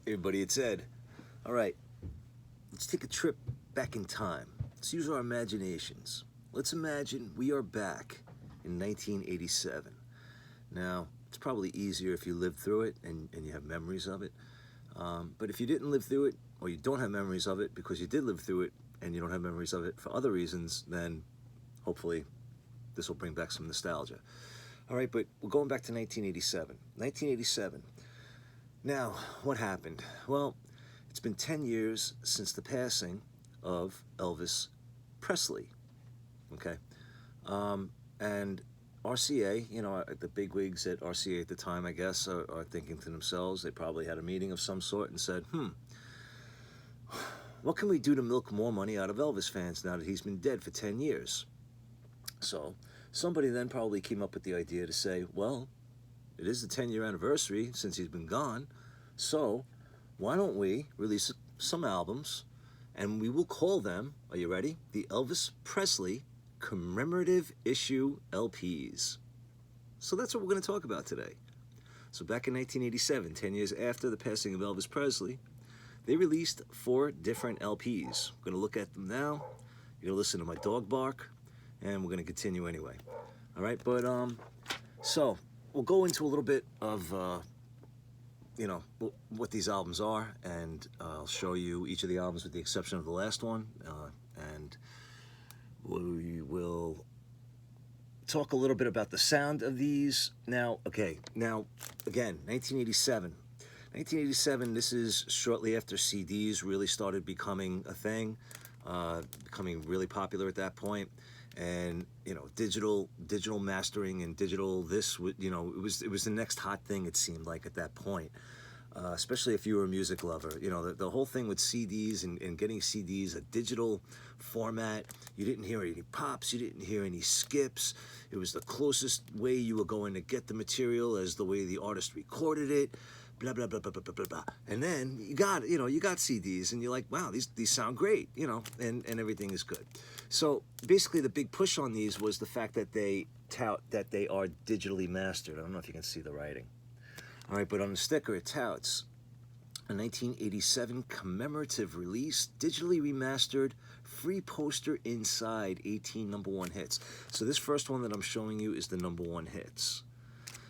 Everybody, it's Ed. All right, let's take a trip back in time. Let's use our imaginations. Let's imagine we are back in 1987. Now, it's probably easier if you lived through it and you have memories of it. But if you didn't live through it, or you don't have memories of it because you did live through it and you don't have memories of it for other reasons, then hopefully this will bring back some nostalgia. All right, but we're going back to 1987. 1987. Now, what happened? Well, it's been 10 years since the passing of Elvis Presley, okay? And RCA, the bigwigs at RCA at the time, I guess, are thinking to themselves, they probably had a meeting of some sort and said, what can we do to milk more money out of Elvis fans now that he's been dead for 10 years? So somebody then probably came up with the idea to say, well, it is the 10-year anniversary since he's been gone, so why don't we release some albums, and we will call them, are you ready? The Elvis Presley Commemorative Issue LPs. So that's what we're going to talk about today. So back in 1987, 10 years after the passing of Elvis Presley, they released 4 different LPs. We're going to look at them now. You're going to listen to my dog bark, and we're going to continue anyway. All right, but so we'll go into a little bit of what these albums are, and I'll show you each of the albums with the exception of the last one, and we will talk a little bit about the sound of these. Now, again, 1987. 1987, this is shortly after CDs really started becoming a thing, becoming really popular at that point. And digital mastering and digital it was the next hot thing, it seemed like, at that point, especially if you were a music lover. The whole thing with CDs and getting CDs, a digital format, you didn't hear any pops, you didn't hear any skips. It was the closest way you were going to get the material as the way the artist recorded it, blah blah blah blah blah blah blah. And then you got CDs, and you're like, wow, these sound great, and everything is good. So basically the big push on these was the fact that they tout that they are digitally mastered. I don't know if you can see the writing. All right, but on the sticker it touts a 1987 commemorative release, digitally remastered, free poster inside, 18 #1 hits. So this first one that I'm showing you is the #1 hits.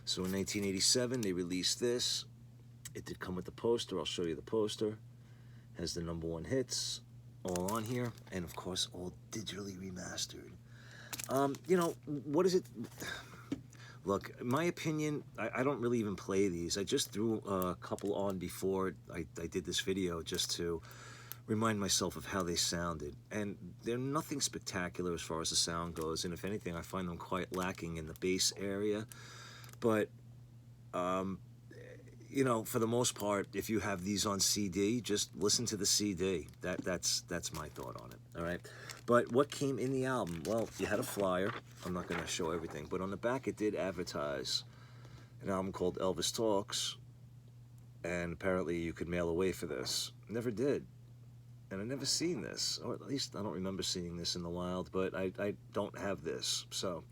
So in 1987 they released this. It did come with the poster. I'll show you the poster. Has the #1 hits all on here, and of course all digitally remastered. What is it? Look, in my opinion, I don't really even play these. I just threw a couple on before I did this video just to remind myself of how they sounded, and they're nothing spectacular as far as the sound goes, and if anything I find them quite lacking in the bass area. But for the most part, if you have these on CD, just listen to the CD. That's my thought on it. All right. But what came in the album? Well, you had a flyer. I'm not going to show everything, but on the back it did advertise an album called Elvis Talks, and apparently you could mail away for this. Never did, and I never seen this, or at least I don't remember seeing this in the wild. But I don't have this. So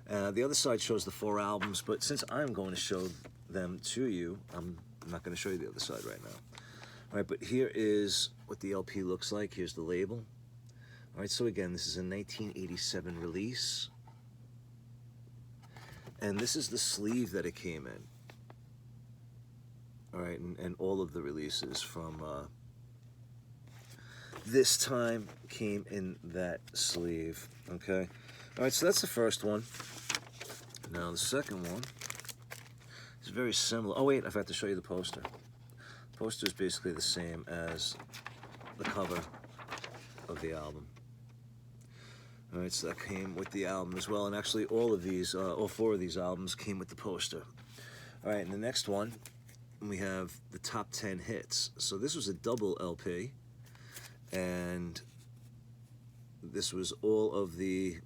the other side shows the 4 albums, but since I'm going to show them to you, I'm not going to show you the other side right now. All right, but here is what the LP looks like. Here's the label. All right, so again, this is a 1987 release, and this is the sleeve that it came in. All right, and all of the releases from this time came in that sleeve. Okay, all right, so that's the first one. Now the second one, it's very similar. Oh wait, I forgot to show you the poster. The poster is basically the same as the cover of the album. All right, so that came with the album as well, and actually all 4 of these albums came with the poster. All right, and the next one, we have the top 10 hits. So this was a double LP, and this was all of the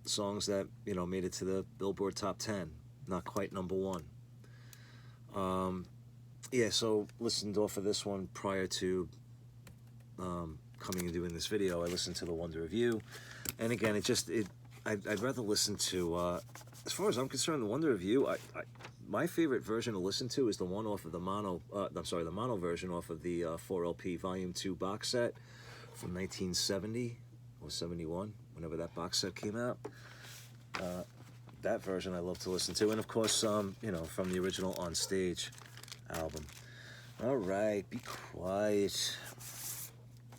songs that made it to the Billboard Top 10. Not quite #1. So listened off of this one prior to coming and doing this video. I listened to the Wonder of You, and again, I'd rather listen to as far as I'm concerned, the Wonder of You, my favorite version to listen to is the one off of the mono. The mono version off of the 4LP Volume 2 box set from 1970 or 71, whenever that box set came out. That version I love to listen to, and of course, you know, from the original On Stage album. All right, be quiet.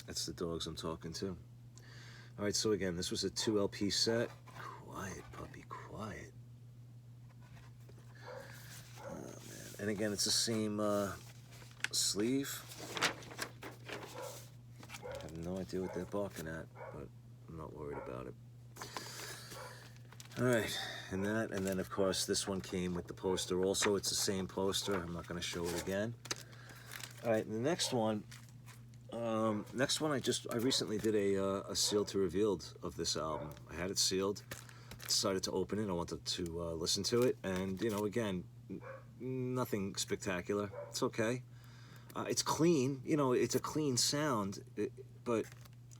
That's the dogs I'm talking to. All right, so again, this was a 2LP set. Quiet, puppy, quiet. Oh, man. And again, it's the same sleeve. I have no idea what they're barking at, but I'm not worried about it. All right, and then of course this one came with the poster also. It's the same poster. I'm not going to show it again. All right, and the next one I recently did a sealed to revealed of this album. I had it sealed, decided to open it. I wanted to listen to it, and you know, again, nothing spectacular. It's okay. It's clean. You know, it's a clean sound, but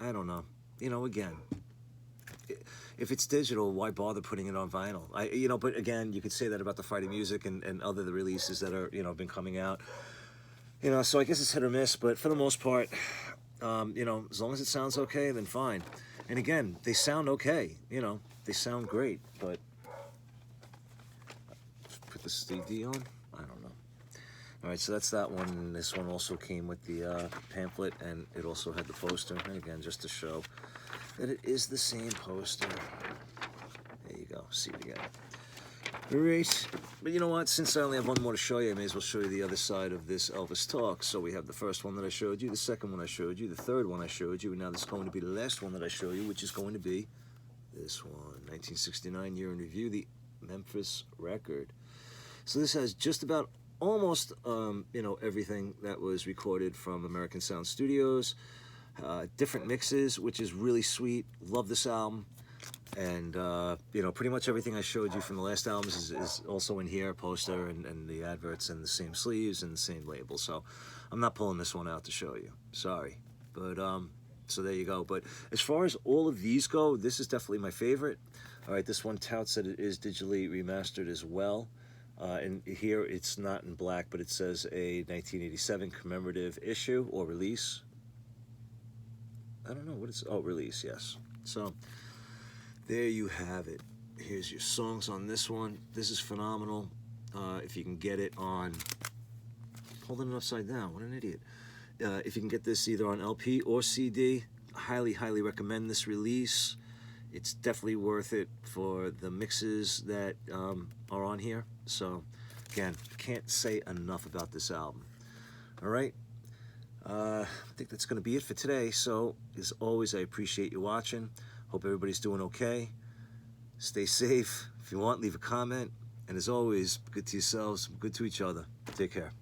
I don't know. You know, again, if it's digital, why bother putting it on vinyl? You know, but again, you could say that about the Fighting Music and other the releases that are, you know, been coming out. You know, so I guess it's hit or miss, but for the most part, you know, as long as it sounds okay, then fine. And again, they sound okay. You know, they sound great, but put the CD on? I don't know. All right, so that's that one. And this one also came with the pamphlet, and it also had the poster. And again, just to show that it is the same poster. There you go. See it again. All right. But you know what? Since I only have one more to show you, I may as well show you the other side of this Elvis talk. So we have the first one that I showed you, the second one I showed you, the third one I showed you, and now this is going to be the last one that I show you, which is going to be this one, 1969 year in review, the Memphis record. So this has just about almost, you know, everything that was recorded from American Sound Studios, different mixes, which is really sweet. Love this album. And, you know, pretty much everything I showed you from the last albums is also in here, poster and the adverts and the same sleeves and the same label. So I'm not pulling this one out to show you. Sorry. But, so there you go. But as far as all of these go, this is definitely my favorite. All right, this one touts that it is digitally remastered as well. And here it's not in black, but it says a 1987 commemorative issue or release. I don't know what it's, oh, release, yes. So there you have it. Here's your songs on this one. This is phenomenal. If you can get it on, holding it upside down, what an idiot. If you can get this either on LP or CD, highly, highly recommend this release. It's definitely worth it for the mixes that are on here. So, again, can't say enough about this album. All right. I think that's going to be it for today. So, as always, I appreciate you watching. Hope everybody's doing okay. Stay safe. If you want, leave a comment. And as always, good to yourselves, good to each other. Take care.